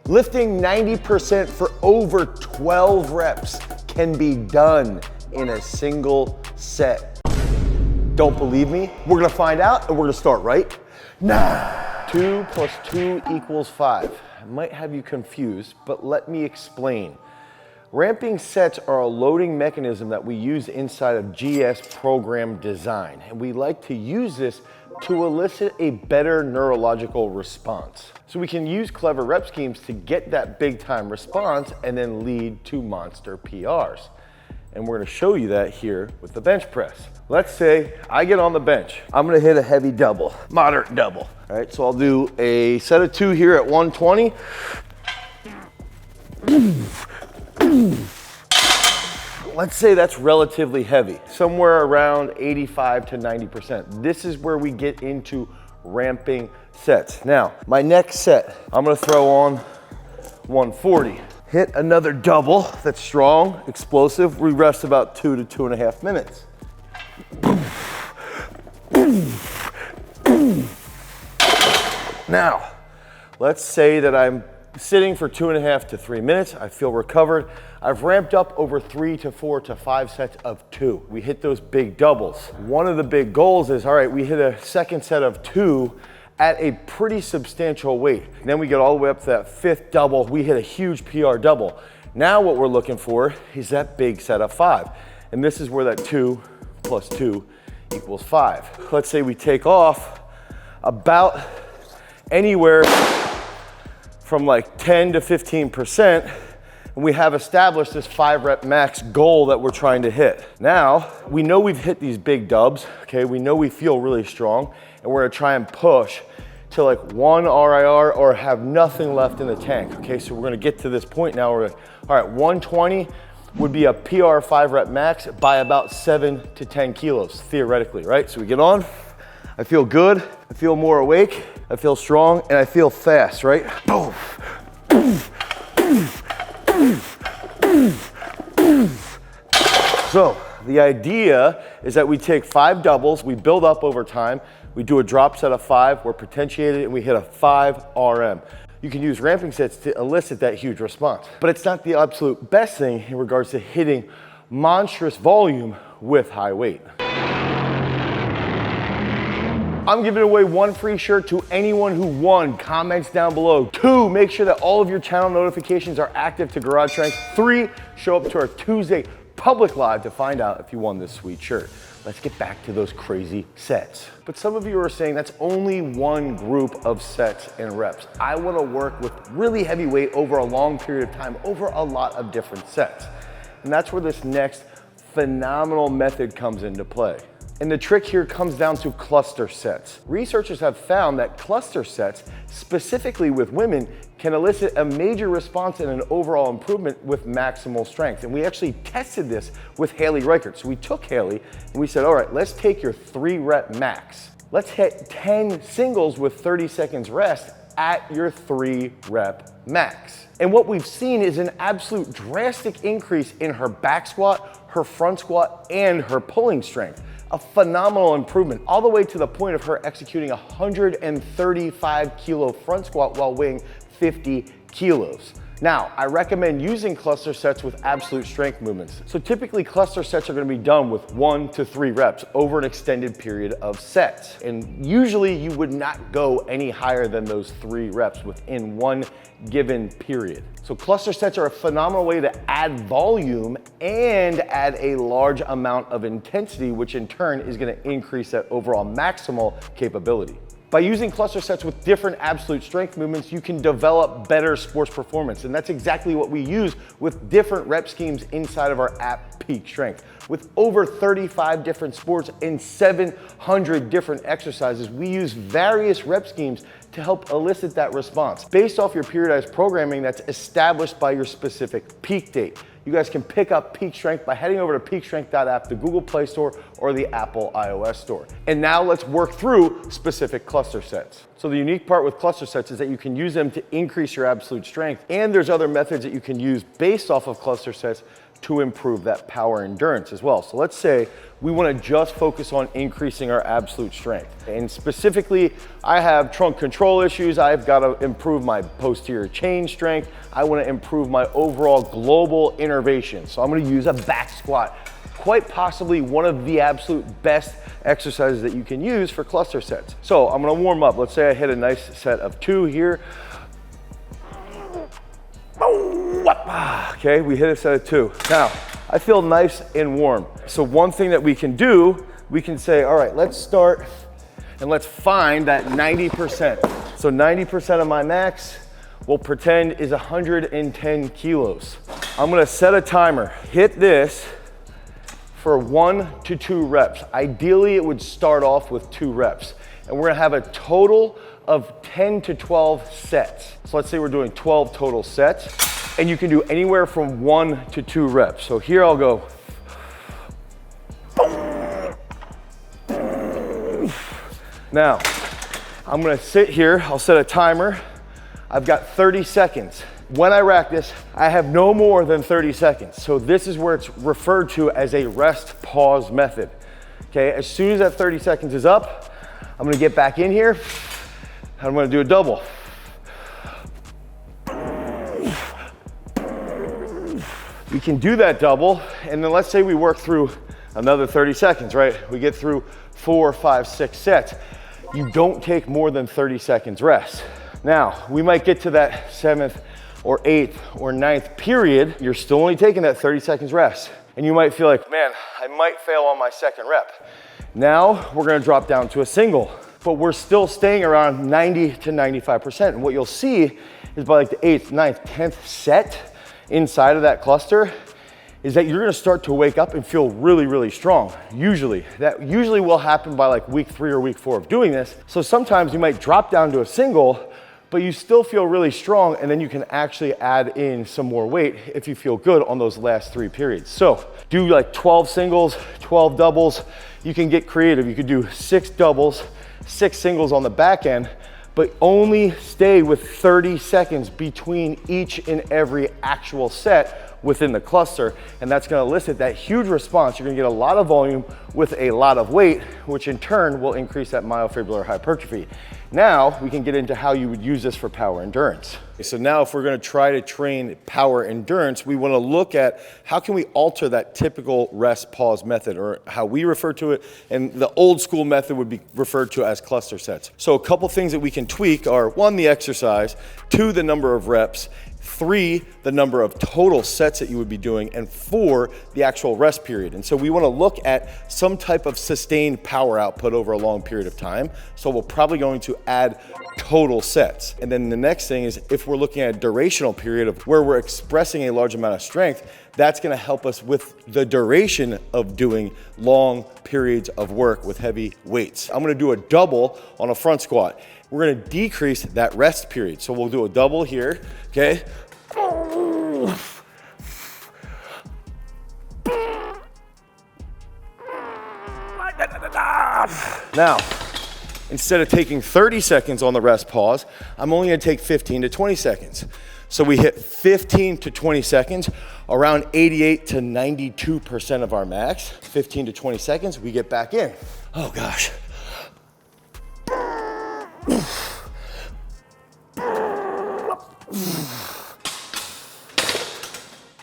Lifting 90% for over 12 reps can be done in a single set. Don't believe me? We're gonna find out and we're gonna start right now. 2 plus 2 equals 5. I might have you confused, but let me explain. Ramping sets are a loading mechanism that we use inside of GS program design, and we like to use this to elicit a better neurological response. So we can use clever rep schemes to get that big time response and then lead to monster PRs. And we're gonna show you that here with the bench press. Let's say I get on the bench. I'm gonna hit a heavy double, moderate double. All right, so I'll do a set of 2 here at 120. Let's say that's relatively heavy, somewhere around 85 to 90%. This is where we get into ramping sets. Now, my next set, I'm gonna throw on 140. Hit another double that's strong, explosive. We rest about 2 to 2.5 minutes. Now, let's say that I'm sitting for 2.5 to 3 minutes. I feel recovered. I've ramped up over 3 to 4 to 5 sets of 2. We hit those big doubles. One of the big goals is, all right, we hit a second set of 2 at a pretty substantial weight. And then we get all the way up to that 5th double. We hit a huge PR double. Now what we're looking for is that big set of 5. And this is where that 2 plus 2 equals 5. Let's say we take off about anywhere from like 10 to 15%, and we have established this 5 rep max goal that we're trying to hit. Now, we know we've hit these big dubs, okay? We know we feel really strong, and we're gonna try and push to like 1 RIR or have nothing left in the tank, okay? So we're gonna get to this point now where, all right, 120 would be a PR 5 rep max by about 7 to 10 kilos, theoretically, right? So we get on, I feel good, I feel more awake, I feel strong, and I feel fast, right? Boom. So the idea is that we take 5 doubles, we build up over time, we do a drop set of 5, we're potentiated, and we hit a 5 RM. You can use ramping sets to elicit that huge response, but it's not the absolute best thing in regards to hitting monstrous volume with high weight. I'm giving away 1 free shirt to anyone who won. Comments down below. 2, make sure that all of your channel notifications are active to Garage Strength. 3, show up to our Tuesday public live to find out if you won this sweet shirt. Let's get back to those crazy sets. But some of you are saying that's only one group of sets and reps. I wanna work with really heavy weight over a long period of time, over a lot of different sets. And that's where this next phenomenal method comes into play. And the trick here comes down to cluster sets. Researchers have found that cluster sets, specifically with women, can elicit a major response and an overall improvement with maximal strength. And we actually tested this with Haley Reichert. So we took Haley and we said, all right, let's take your 3 rep max. Let's hit 10 singles with 30 seconds rest at your 3 rep max. And what we've seen is an absolute drastic increase in her back squat, her front squat, and her pulling strength. A phenomenal improvement, all the way to the point of her executing a 135 kilo front squat while weighing 50 kilos. Now, I recommend using cluster sets with absolute strength movements. So typically cluster sets are gonna be done with 1 to 3 reps over an extended period of sets. And usually you would not go any higher than those 3 reps within one given period. So cluster sets are a phenomenal way to add volume and add a large amount of intensity, which in turn is gonna increase that overall maximal capability. By using cluster sets with different absolute strength movements, you can develop better sports performance. And that's exactly what we use with different rep schemes inside of our app Peak Strength. With over 35 different sports and 700 different exercises, we use various rep schemes to help elicit that response based off your periodized programming that's established by your specific peak date. You guys can pick up Peak Strength by heading over to peakstrength.app, the Google Play Store, or the Apple iOS Store. And now let's work through specific cluster sets. So the unique part with cluster sets is that you can use them to increase your absolute strength, and there's other methods that you can use based off of cluster sets to improve that power endurance as well. So let's say we want to just focus on increasing our absolute strength. And specifically, I have trunk control issues. I've got to improve my posterior chain strength. I want to improve my overall global innervation. So I'm going to use a back squat. Quite possibly one of the absolute best exercises that you can use for cluster sets. So I'm going to warm up. Let's say I hit a nice set of 2 here. Okay, we hit a set of 2. Now, I feel nice and warm. So one thing that we can do, we can say, all right, let's start and let's find that 90%. So 90% of my max, we'll pretend is 110 kilos. I'm gonna set a timer, hit this for 1 to 2 reps. Ideally, it would start off with 2 reps. And we're gonna have a total of 10 to 12 sets. So let's say we're doing 12 total sets, and you can do anywhere from 1 to 2 reps. So here I'll go. Now, I'm gonna sit here, I'll set a timer. I've got 30 seconds. When I rack this, I have no more than 30 seconds. So this is where it's referred to as a rest pause method. Okay, as soon as that 30 seconds is up, I'm gonna get back in here. I'm gonna do a double. We can do that double, and then let's say we work through another 30 seconds, right? We get through 4, 5, 6 sets. You don't take more than 30 seconds rest. Now, we might get to that 7th or 8th or 9th period. You're still only taking that 30 seconds rest. And you might feel like, man, I might fail on my 2nd rep. Now, we're gonna drop down to a single, but we're still staying around 90 to 95%. And what you'll see is by like the 8th, 9th, 10th set inside of that cluster is that you're gonna start to wake up and feel really, really strong. Usually, that usually will happen by like week 3 or week 4 of doing this. So sometimes you might drop down to a single, but you still feel really strong, and then you can actually add in some more weight if you feel good on those last 3 periods. So do like 12 singles, 12 doubles. You can get creative. You could do 6 doubles, 6 singles on the back end, but only stay with 30 seconds between each and every actual set within the cluster, and that's gonna elicit that huge response. You're gonna get a lot of volume with a lot of weight, which in turn will increase that myofibrillar hypertrophy. Now we can get into how you would use this for power endurance. So now if we're gonna try to train power endurance, we wanna look at how can we alter that typical rest pause method, or how we refer to it, and the old school method would be referred to as cluster sets. So a couple things that we can tweak are 1, the exercise, 2, the number of reps, 3, the number of total sets that you would be doing, and 4, the actual rest period. And so we want to look at some type of sustained power output over a long period of time. So we're probably going to add total sets. And then the next thing is, if we're looking at a durational period of where we're expressing a large amount of strength, that's going to help us with the duration of doing long periods of work with heavy weights. I'm going to do a double on a front squat. We're gonna decrease that rest period. So we'll do a double here, okay? Now, instead of taking 30 seconds on the rest pause, I'm only gonna take 15 to 20 seconds. So we hit 15 to 20 seconds, around 88 to 92% of our max. 15 to 20 seconds, we get back in. Oh gosh.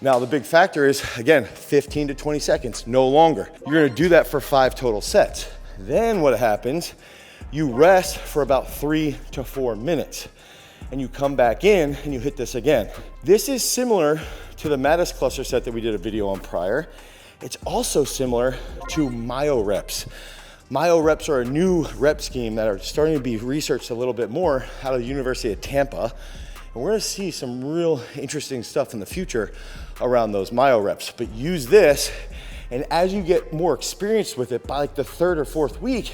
Now the big factor is, again, 15 to 20 seconds, no longer. You're gonna do that for 5 total sets. Then what happens, you rest for about 3 to 4 minutes, and you come back in and you hit this again. This is similar to the Mattis cluster set that we did a video on prior. It's also similar to myo reps. Myo reps are a new rep scheme that are starting to be researched a little bit more out of the University of Tampa. And we're gonna see some real interesting stuff in the future around those myo reps. But use this, and as you get more experienced with it, by like the 3rd or 4th week,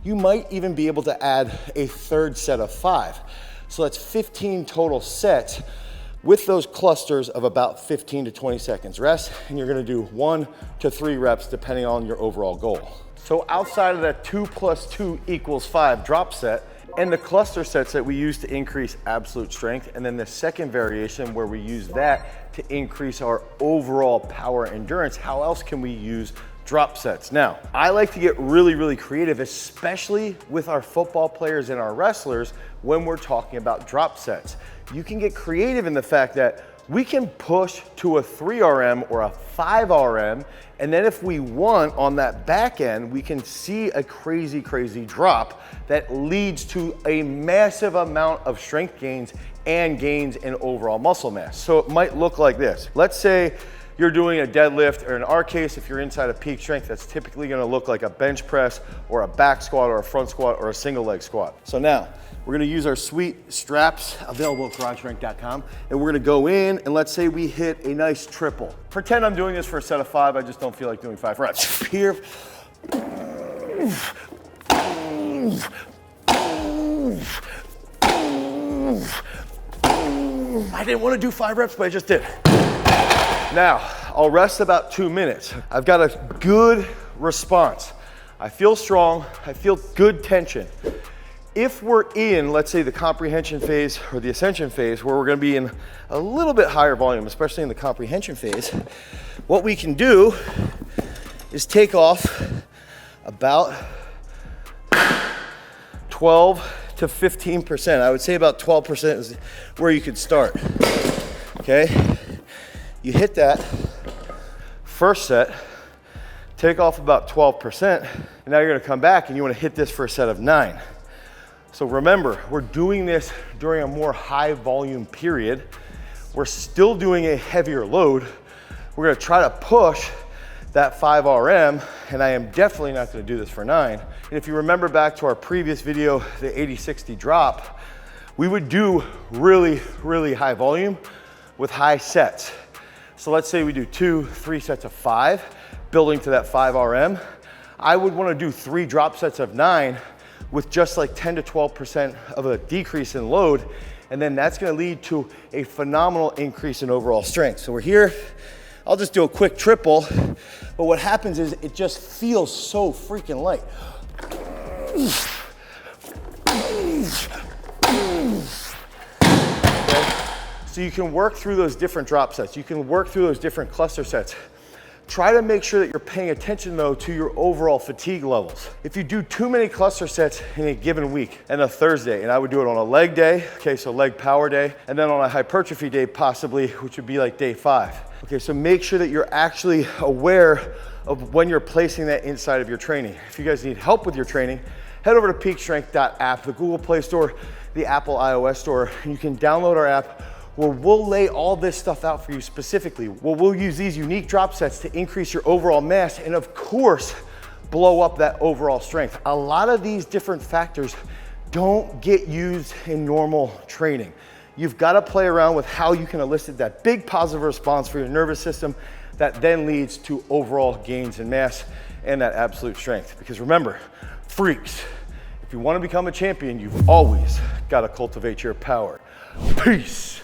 you might even be able to add a 3rd set of 5. So that's 15 total sets with those clusters of about 15 to 20 seconds rest, and you're gonna do 1 to 3 reps depending on your overall goal. So outside of that 2 + 2 = 5 drop set, and the cluster sets that we use to increase absolute strength, and then the second variation where we use that to increase our overall power endurance. How else can we use drop sets? Now, I like to get really creative, especially with our football players and our wrestlers when we're talking about drop sets. You can get creative in the fact that we can push to a 3RM or a 5RM, and then if we want on that back end, we can see a crazy drop that leads to a massive amount of strength gains and gains in overall muscle mass. So it might look like this. Let's say you're doing a deadlift, or in our case, if you're inside of peak strength, that's typically gonna look like a bench press or a back squat or a front squat or a single leg squat. So now, we're gonna use our sweet straps available at GarageStrength.com, and we're gonna go in and let's say we hit a nice triple. Pretend I'm doing this for a set of 5, I just don't feel like doing 5 reps. Here. I didn't wanna do 5 reps, but I just did. Now, I'll rest about 2 minutes. I've got a good response. I feel strong, I feel good tension. If we're in, let's say, the comprehension phase or the ascension phase, where we're gonna be in a little bit higher volume, especially in the comprehension phase, what we can do is take off about 12 to 15%. I would say about 12% is where you could start, okay? You hit that first set, take off about 12%, and now you're gonna come back and you wanna hit this for a set of 9. So remember, we're doing this during a more high volume period. We're still doing a heavier load. We're gonna try to push that 5RM, and I am definitely not gonna do this for 9. And if you remember back to our previous video, the 80-60 drop, we would do really high volume with high sets. So let's say we do 2, 3 sets of 5, building to that 5RM. I would wanna do 3 drop sets of 9 with just like 10 to 12% of a decrease in load, and then that's gonna lead to a phenomenal increase in overall strength. So we're here, I'll just do a quick triple, but what happens is it just feels so freaking light. Okay? So you can work through those different drop sets, you can work through those different cluster sets. Try to make sure that you're paying attention though to your overall fatigue levels. If you do too many cluster sets in a given week and a Thursday, and I would do it on a leg day, okay, so leg power day, and then on a hypertrophy day possibly, which would be like day 5. Okay, so make sure that you're actually aware of when you're placing that inside of your training. If you guys need help with your training, head over to peakstrength.app, the Google Play Store, the Apple iOS Store, and you can download our app where we'll lay all this stuff out for you specifically. Where we'll use these unique drop sets to increase your overall mass and of course, blow up that overall strength. A lot of these different factors don't get used in normal training. You've got to play around with how you can elicit that big positive response for your nervous system that then leads to overall gains in mass and that absolute strength. Because remember, freaks, if you want to become a champion, you've always got to cultivate your power. Peace.